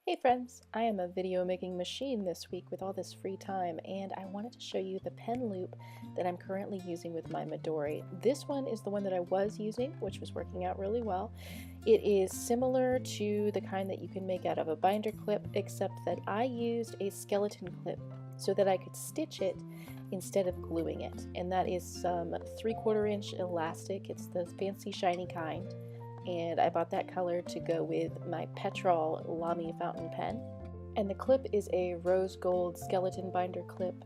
Hey friends, I am a video making machine this week with all this free time, and I wanted to show you the pen loop that I'm currently using with my Midori. This one is the one that I was using, which was working out really well. It is similar to the kind that you can make out of a binder clip, except that I used a skeleton clip so that I could stitch it instead of gluing it. And that is some 3/4 inch elastic. It's the fancy shiny kind. And I bought that color to go with my Petrol Lamy fountain pen. And the clip is a rose gold skeleton binder clip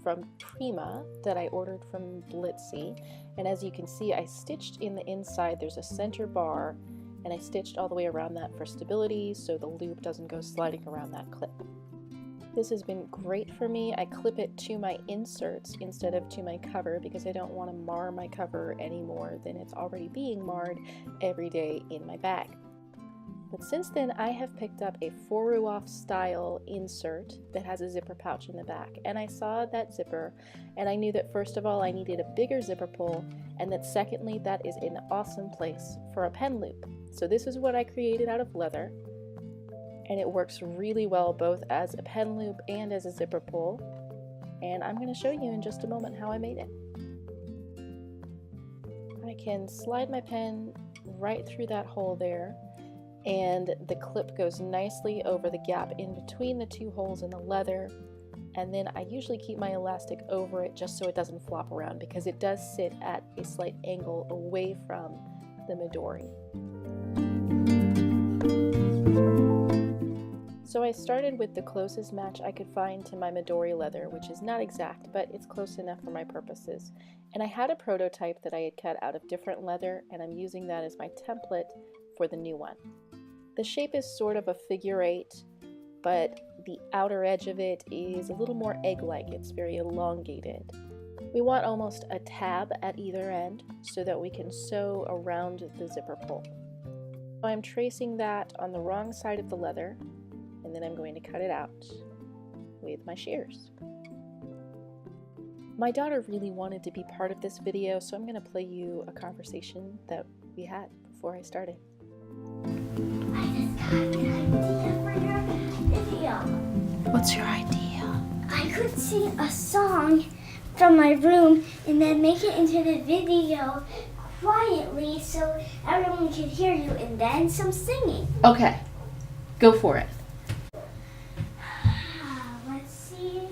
from Prima that I ordered from Blitsy. And as you can see, I stitched in the inside, there's a center bar, and I stitched all the way around that for stability so the loop doesn't go sliding around that clip. This has been great for me. I clip it to my inserts instead of to my cover because I don't want to mar my cover any more than it's already being marred every day in my bag. But since then, I have picked up a Foru-off style insert that has a zipper pouch in the back. And I saw that zipper, and I knew that first of all, I needed a bigger zipper pull, and that secondly, that is an awesome place for a pen loop. So this is what I created out of leather. And it works really well both as a pen loop and as a zipper pull. And I'm going to show you in just a moment how I made it. I can slide my pen right through that hole there, and the clip goes nicely over the gap in between the two holes in the leather. And then I usually keep my elastic over it just so it doesn't flop around because it does sit at a slight angle away from the Midori. So I started with the closest match I could find to my Midori leather, which is not exact, but it's close enough for my purposes. And I had a prototype that I had cut out of different leather, and I'm using that as my template for the new one. The shape is sort of a figure 8, but the outer edge of it is a little more egg-like. It's very elongated. We want almost a tab at either end so that we can sew around the zipper pull. So I'm tracing that on the wrong side of the leather, and then I'm going to cut it out with my shears. My daughter really wanted to be part of this video, so I'm going to play you a conversation that we had before I started. I just got an idea for your video. What's your idea? I could sing a song from my room and then make it into the video quietly so everyone can hear you, and then some singing. Okay, go for it. Let's see.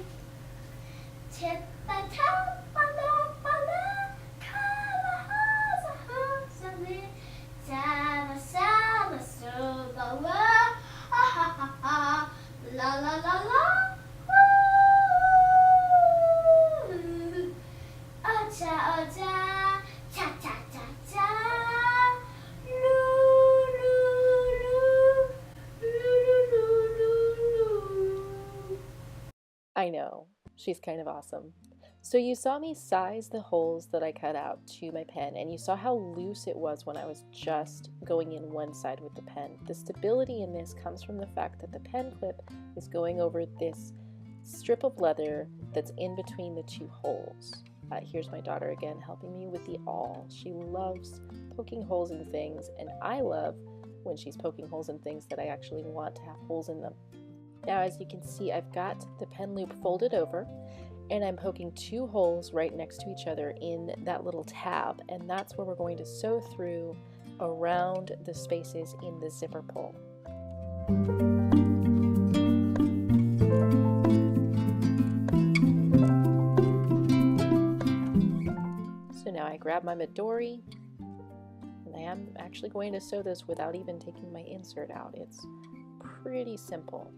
Tip-a-tap, ba-da-ba-da, ka-la-ha-za-ha-za-li, ta-la-sa-la-so-ba-wa, ha-ha-ha-ha, la-la-la-la, ooh, oh-cha-oh-cha, cha-cha-cha-cha, loo-loo-loo, loo-loo-loo-loo. I know, she's kind of awesome. So you saw me size the holes that I cut out to my pen, and you saw how loose it was when I was just going in one side with the pen. The stability in this comes from the fact that the pen clip is going over this strip of leather that's in between the two holes. Here's my daughter again helping me with the awl. She loves poking holes in things, and I love when she's poking holes in things that I actually want to have holes in them. Now, as you can see, I've got the pen loop folded over, and I'm poking two holes right next to each other in that little tab, and that's where we're going to sew through around the spaces in the zipper pull. So now I grab my Midori, and I am actually going to sew this without even taking my insert out. It's pretty simple.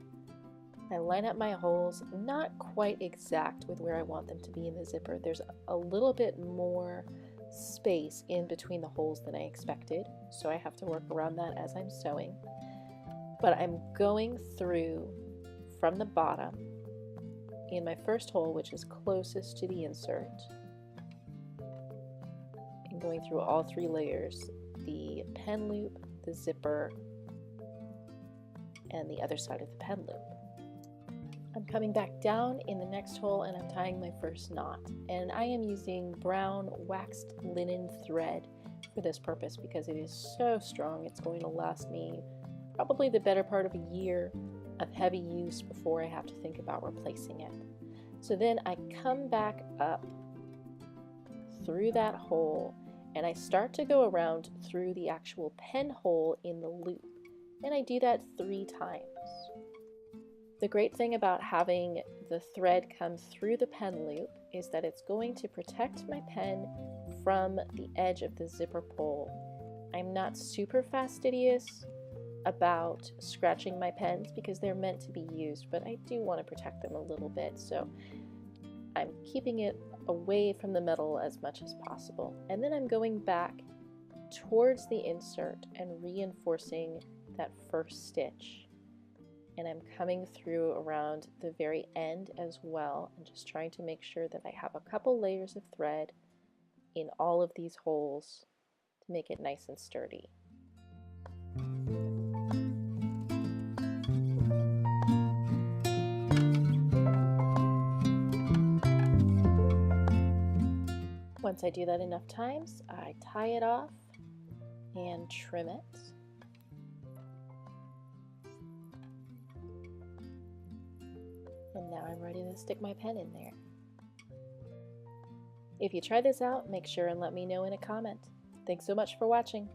I line up my holes, not quite exact with where I want them to be in the zipper. There's a little bit more space in between the holes than I expected, so I have to work around that as I'm sewing. But I'm going through from the bottom in my first hole, which is closest to the insert, and going through all 3 layers, the pen loop, the zipper, and the other side of the pen loop. I'm coming back down in the next hole and I'm tying my first knot. And I am using brown waxed linen thread for this purpose because it is so strong. It's going to last me probably the better part of a year of heavy use before I have to think about replacing it. So then I come back up through that hole and I start to go around through the actual pen hole in the loop. And I do that 3 times. The great thing about having the thread come through the pen loop is that it's going to protect my pen from the edge of the zipper pull. I'm not super fastidious about scratching my pens because they're meant to be used, but I do want to protect them a little bit, so I'm keeping it away from the metal as much as possible. And then I'm going back towards the insert and reinforcing that first stitch. And I'm coming through around the very end as well, and just trying to make sure that I have a couple layers of thread in all of these holes to make it nice and sturdy. Once I do that enough times, I tie it off and trim it. And now I'm ready to stick my pen in there. If you try this out, make sure and let me know in a comment. Thanks so much for watching.